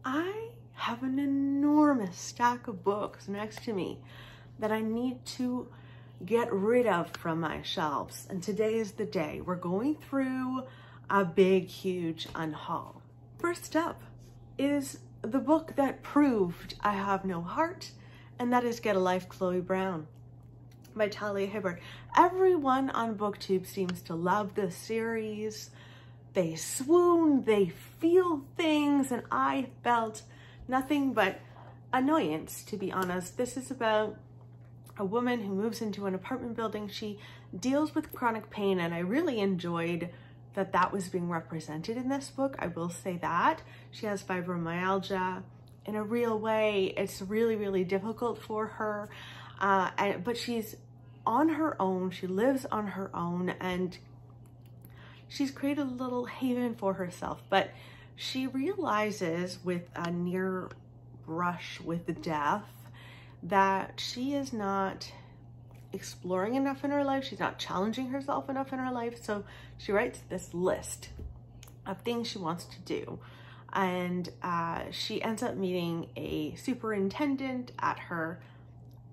I have an enormous stack of books next to me that I need to get rid of from my shelves. And today is the day. We're going through a big, huge unhaul. First up is the book that proved I have no heart, and that is Get a Life, Chloe Brown by Talia Hibbert. Everyone on Booktube seems to love this series. They swoon, they feel things, and I felt nothing but annoyance, to be honest. This is about a woman who moves into an apartment building. She deals with chronic pain, and I really enjoyed that was being represented in this book. I will say that. She has fibromyalgia in a real way. It's really, really difficult for her, but she's on her own. She lives on her own, and she's created a little haven for herself, but she realizes with a near brush with death that she is not exploring enough in her life. She's not challenging herself enough in her life. So she writes this list of things she wants to do. And she ends up meeting a superintendent at her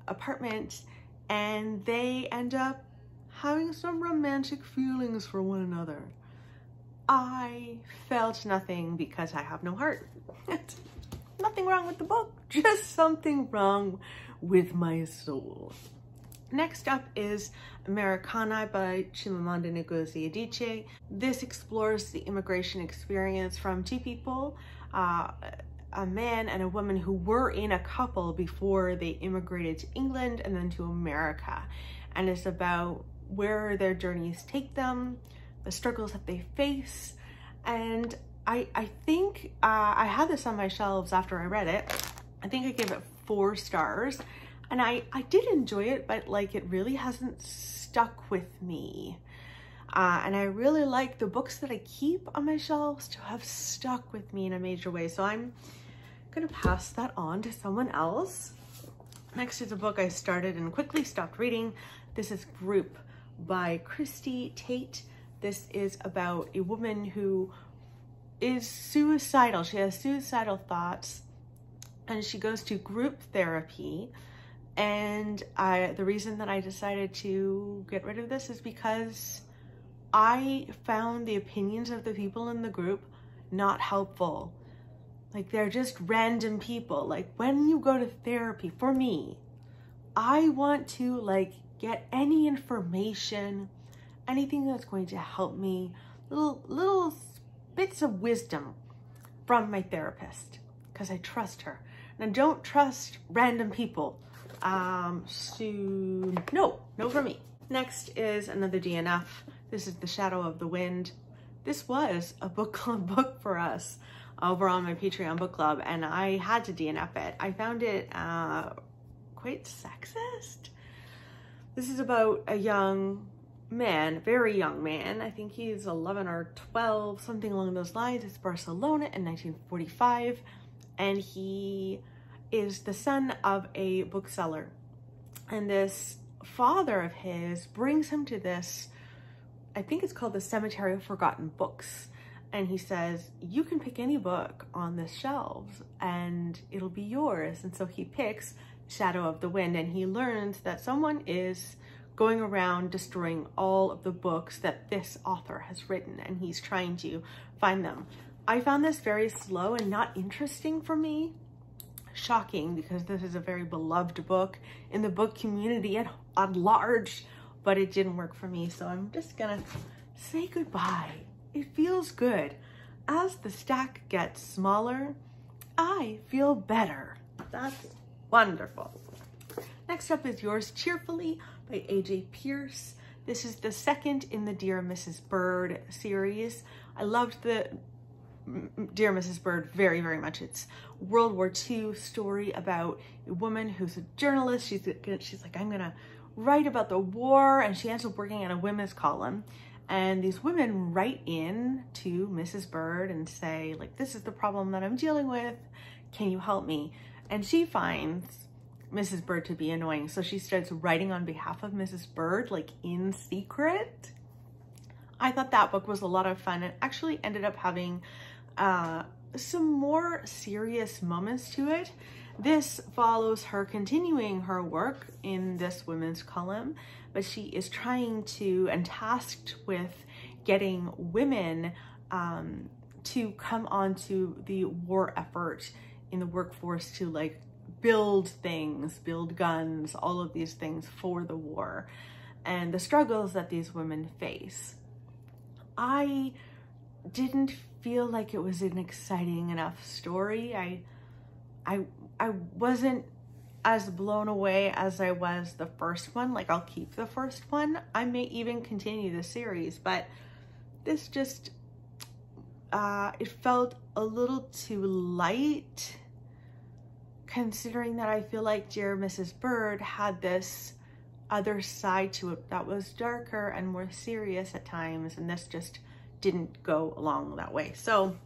apartment, and they end up having some romantic feelings for one another. I felt nothing because I have no heart. Nothing wrong with the book, just something wrong with my soul. Next up is Americana by Chimamanda Ngozi Adichie. This explores the immigration experience from two people, a man and a woman who were in a couple before they immigrated to England and then to America. And it's about where their journeys take them, the struggles that they face. And I think I had this on my shelves after I read it. I think I gave it 4 stars, and I did enjoy it, but like it really hasn't stuck with me. And I really like the books that I keep on my shelves to have stuck with me in a major way. So I'm gonna pass that on to someone else. Next is a book I started and quickly stopped reading. This is Group by Christy Tate. This is about a woman who is suicidal. She has suicidal thoughts, and she goes to group therapy. And the reason that I decided to get rid of this is because I found the opinions of the people in the group not helpful. Like, they're just random people. Like, when you go to therapy, for me, I want to like get any information, anything that's going to help me, little bits of wisdom from my therapist, because I trust her. And I don't trust random people. So no for me. Next is another DNF. This is The Shadow of the Wind. This was a book club book for us over on my Patreon book club, and I had to DNF it. I found it quite sexist. This is about a young man, very young man. I think he's 11 or 12, something along those lines. It's Barcelona in 1945, and he is the son of a bookseller. And this father of his brings him to this, I think it's called the Cemetery of Forgotten Books. And he says, you can pick any book on this shelves and it'll be yours. And so he picks Shadow of the Wind, and he learns that someone is going around destroying all of the books that this author has written, and he's trying to find them. I found this very slow and not interesting for me. Shocking, because this is a very beloved book in the book community at large, but it didn't work for me. So I'm just gonna say goodbye. It feels good. As the stack gets smaller, I feel better. That's wonderful. Next up is Yours Cheerfully by A.J. Pierce. This is the second in the Dear Mrs. Bird series. I loved the Dear Mrs. Bird very, very much. It's World War II story about a woman who's a journalist. She's like, I'm gonna write about the war, and she ends up working at a women's column. And these women write in to Mrs. Bird and say, like, this is the problem that I'm dealing with. Can you help me? And she finds Mrs. Bird to be annoying. So she starts writing on behalf of Mrs. Bird, like in secret. I thought that book was a lot of fun. It actually ended up having some more serious moments to it. This follows her continuing her work in this women's column, but she is trying to and tasked with getting women to come onto the war effort in the workforce to like build things, build guns, all of these things for the war and the struggles that these women face. I didn't feel like it was an exciting enough story. I wasn't as blown away as I was the first one. Like, I'll keep the first one. I may even continue the series, but this just, it felt a little too light, considering that I feel like Dear Mrs. Bird had this other side to it that was darker and more serious at times, and this just didn't go along that way. So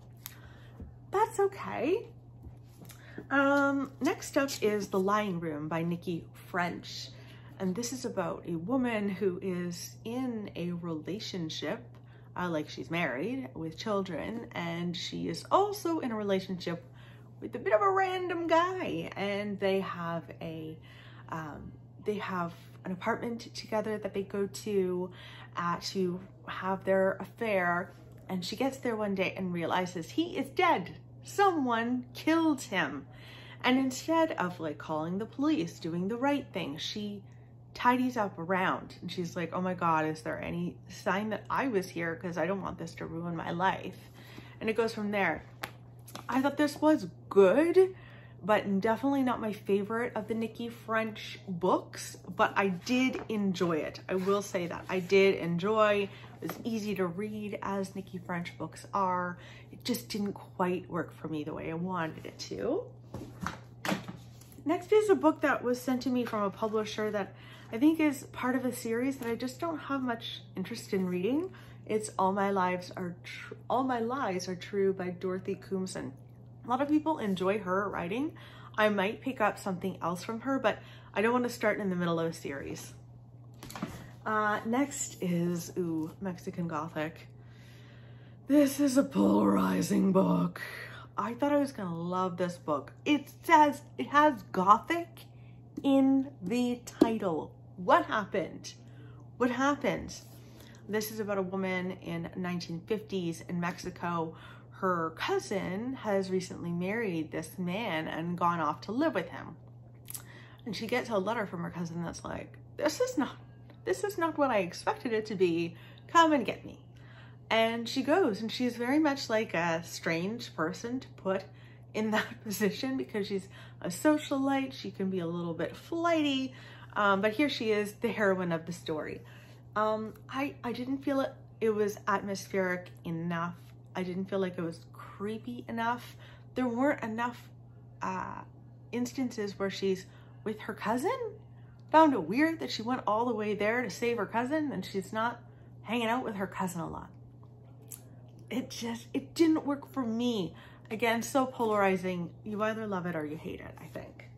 that's okay. Next up is The Lying Room by Nikki French. And this is about a woman who is in a relationship, like she's married with children, and she is also in a relationship with a bit of a random guy, and they have an apartment together that they go to have their affair, and she gets there one day and realizes he is dead. Someone killed him. And instead of like calling the police, doing the right thing, she tidies up around, and she's like, oh my God, is there any sign that I was here? Because I don't want this to ruin my life. And it goes from there. I thought this was good, but definitely not my favorite of the Nikki French books, but I did enjoy it. I will say that I did enjoy. It was easy to read, as Nikki French books are. It just didn't quite work for me the way I wanted it to. Next is a book that was sent to me from a publisher that I think is part of a series that I just don't have much interest in reading. It's All My Lies Are True by Dorothy Coomson. A lot of people enjoy her writing. I might pick up something else from her, but I don't want to start in the middle of a series. Next is, Mexican Gothic. This is a polarizing book. I thought I was gonna love this book. It has Gothic in the title. What happened? What happened? This is about a woman in 1950s in Mexico. Her cousin has recently married this man and gone off to live with him. And she gets a letter from her cousin that's like, this is not what I expected it to be. Come and get me. And she goes, and she's very much like a strange person to put in that position because she's a socialite. She can be a little bit flighty, but here she is, the heroine of the story. I didn't feel it was atmospheric enough. I didn't feel like it was creepy enough. There weren't enough instances where she's with her cousin. Found it weird that she went all the way there to save her cousin and she's not hanging out with her cousin a lot. It didn't work for me. Again, so polarizing. You either love it or you hate it, I think.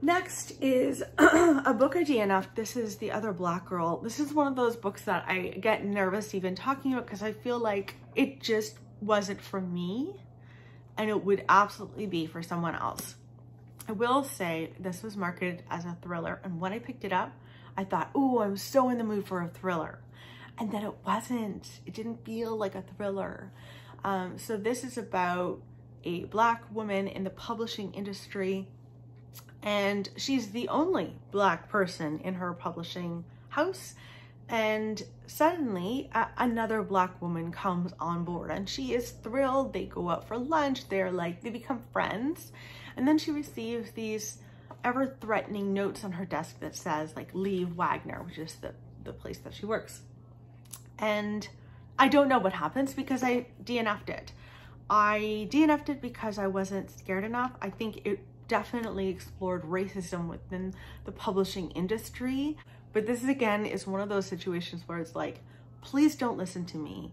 Next is a book I DNF'd. This is The Other Black Girl. This is one of those books that I get nervous even talking about because I feel like it just wasn't for me and it would absolutely be for someone else. I will say this was marketed as a thriller, and when I picked it up, I thought, ooh, I'm so in the mood for a thriller. And then it wasn't. It didn't feel like a thriller. So this is about a Black woman in the publishing industry, and she's the only Black person in her publishing house. And suddenly another Black woman comes on board and she is thrilled. They go out for lunch. They become friends. And then she receives these ever-threatening notes on her desk that says like, leave Wagner, which is the place that she works. And I don't know what happens because I DNF'd it. I DNF'd it because I wasn't scared enough. I think it definitely explored racism within the publishing industry. But this again is one of those situations where it's like, please don't listen to me.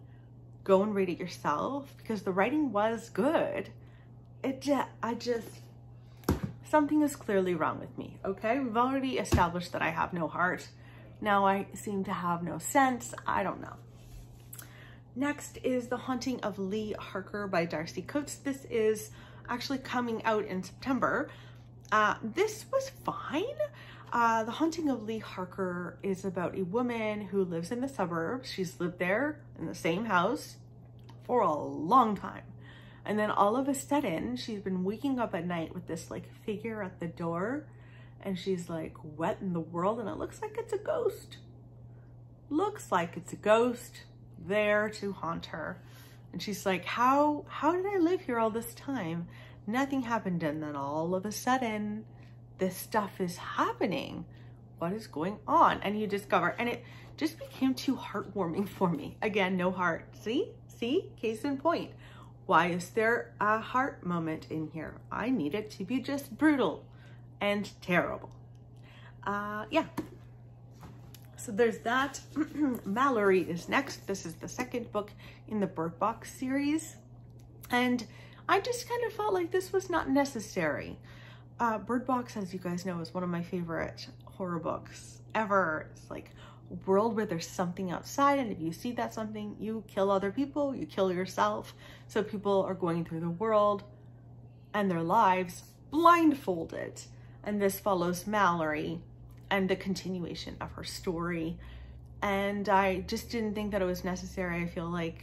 Go and read it yourself because the writing was good. Something is clearly wrong with me, okay? We've already established that I have no heart. Now I seem to have no sense. I don't know. Next is The Haunting of Lee Harper by Darcy Coates. This is actually coming out in September. This was fine. The Haunting of Lee Harper is about a woman who lives in the suburbs. She's lived there in the same house for a long time. And then all of a sudden, she's been waking up at night with this like figure at the door. And she's like, what in the world? And it looks like it's a ghost. Looks like it's a ghost there to haunt her. And she's like, how did I live here all this time? Nothing happened. And then all of a sudden, this stuff is happening. What is going on? And you discover, and it just became too heartwarming for me. Again, no heart. See, case in point. Why is there a heart moment in here? I need it to be just brutal and terrible. Yeah. So there's that. Mallory is next. This is the second book in the Bird Box series. And I just kind of felt like this was not necessary. Bird Box, as you guys know, is one of my favorite horror books ever. It's like a world where there's something outside, and if you see that something, you kill other people, you kill yourself. So people are going through the world and their lives blindfolded. And this follows Mallory and the continuation of her story. And I just didn't think that it was necessary. I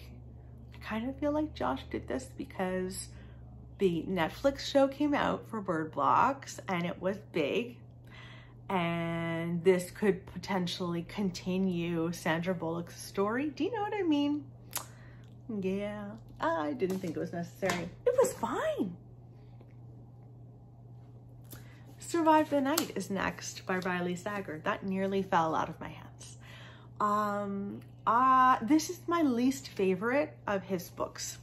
kind of feel like Josh did this because the Netflix show came out for Bird Box and it was big. And this could potentially continue Sandra Bullock's story. Do you know what I mean? Yeah, I didn't think it was necessary. It was fine. Survive the Night is next by Riley Sager. That nearly fell out of my hands. This is my least favorite of his books.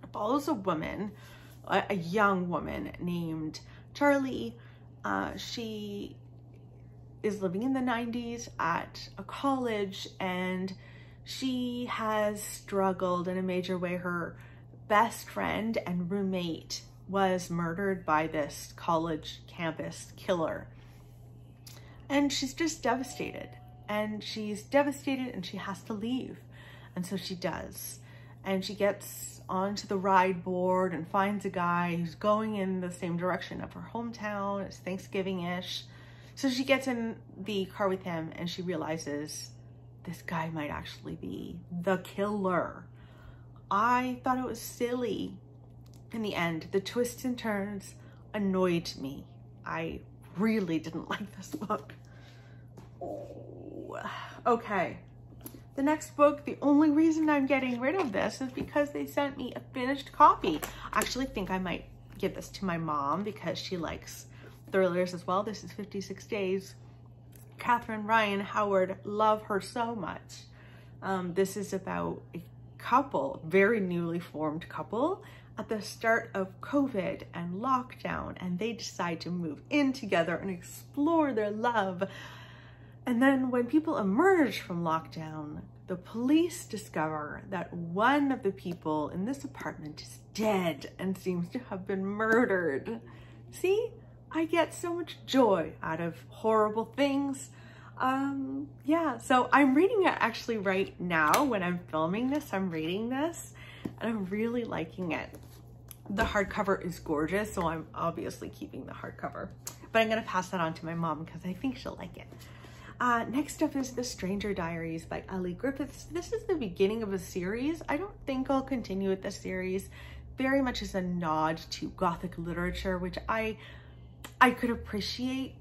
It follows a woman, a young woman named Charlie. She is living in the 90s at a college, and she has struggled in a major way. Her best friend and roommate was murdered by this college campus killer. And she's just devastated. And she's devastated and she has to leave. And so she does. And she gets onto the ride board and finds a guy who's going in the same direction of her hometown. It's Thanksgiving-ish. So she gets in the car with him and she realizes this guy might actually be the killer. I thought it was silly. In the end, the twists and turns annoyed me. I really didn't like this book. Oh, okay. The next book, the only reason I'm getting rid of this is because they sent me a finished copy. I actually think I might give this to my mom because she likes thrillers as well. This is 56 Days. Catherine Ryan Howard, love her so much. This is about a couple, very newly formed couple, at the start of COVID and lockdown, and they decide to move in together and explore their love. And then when people emerge from lockdown, the police discover that one of the people in this apartment is dead and seems to have been murdered. See, I get so much joy out of horrible things. Yeah, so I'm reading it actually right now. When I'm filming this, I'm reading this and I'm really liking it. The hardcover is gorgeous, so I'm obviously keeping the hardcover, but I'm gonna pass that on to my mom because I think she'll like it. Next up is The Stranger Diaries by Ellie Griffiths. This is the beginning of a series. I don't think I'll continue with the series. Very much as a nod to Gothic literature, which I could appreciate,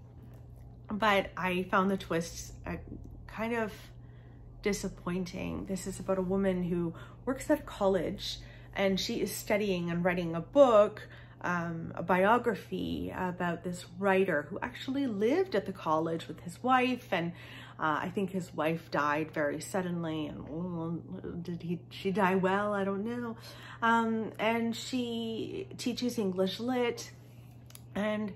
but I found the twists kind of disappointing. This is about a woman who works at college and she is studying and writing a book, a biography about this writer who actually lived at the college with his wife, and I think his wife died very suddenly, and she die well? I don't know. And she teaches English lit, and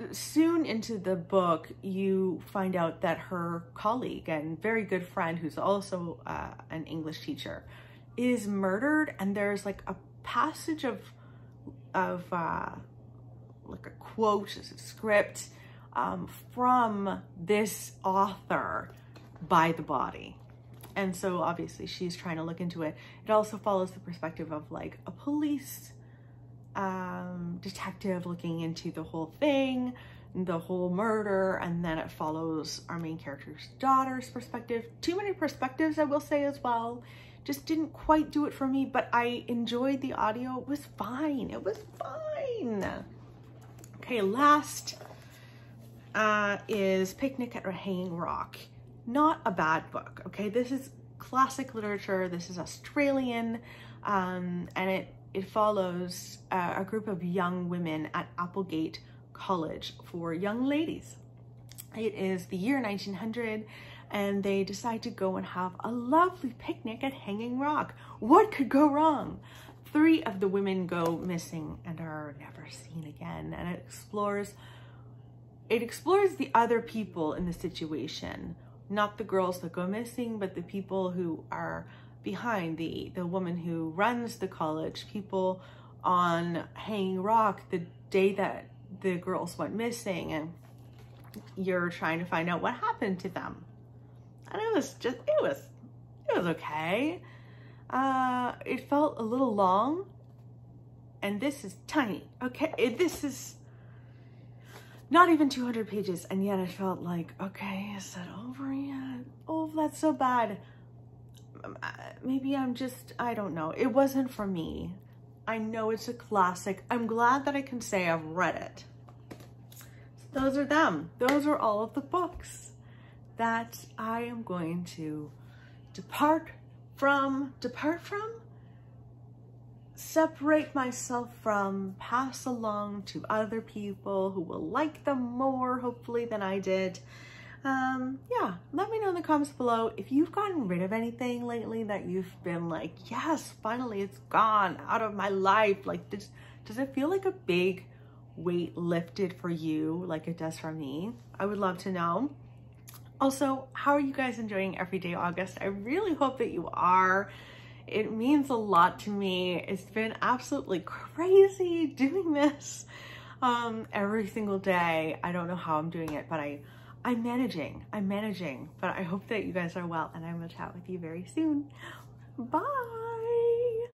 soon into the book, you find out that her colleague and very good friend, who's also an English teacher, is murdered. And there's like a passage of like a quote, a script from this author by the body. And so obviously she's trying to look into it. It also follows the perspective of like a police detective looking into the whole thing, the whole murder, and then it follows our main character's daughter's perspective. Too many perspectives, I will say as well. Just didn't quite do it for me, but I enjoyed the audio. It was fine. It was fine. Okay, last is Picnic at Hanging Rock. Not a bad book, okay? This is classic literature. This is Australian, and it follows a group of young women at Applegate College for young ladies. It is the year 1900, and they decide to go and have a lovely picnic at Hanging Rock. What could go wrong? 3 of the women go missing and are never seen again, and it explores the other people in the situation. Not the girls that go missing, but the people who are behind, the woman who runs the college, people on Hanging Rock the day that the girls went missing, and you're trying to find out what happened to them. And it was okay. It felt a little long, and this is tiny, okay? This is not even 200 pages, and yet I felt like, okay, is that over yet? Oh, that's so bad. Maybe I don't know. It wasn't for me. I know it's a classic. I'm glad that I can say I've read it. So those are them. Those are all of the books that I am going to separate myself from, pass along to other people who will like them more, hopefully, than I did. Yeah, let me know in the comments below if you've gotten rid of anything lately that you've been like, yes, finally it's gone out of my life. Like, does it feel like a big weight lifted for you like it does for me? I would love to know. Also, how are you guys enjoying Everyday August? I really hope that you are. It means a lot to me. It's been absolutely crazy doing this every single day. I don't know how I'm doing it, but I'm managing, but I hope that you guys are well, and I will chat with you very soon. Bye.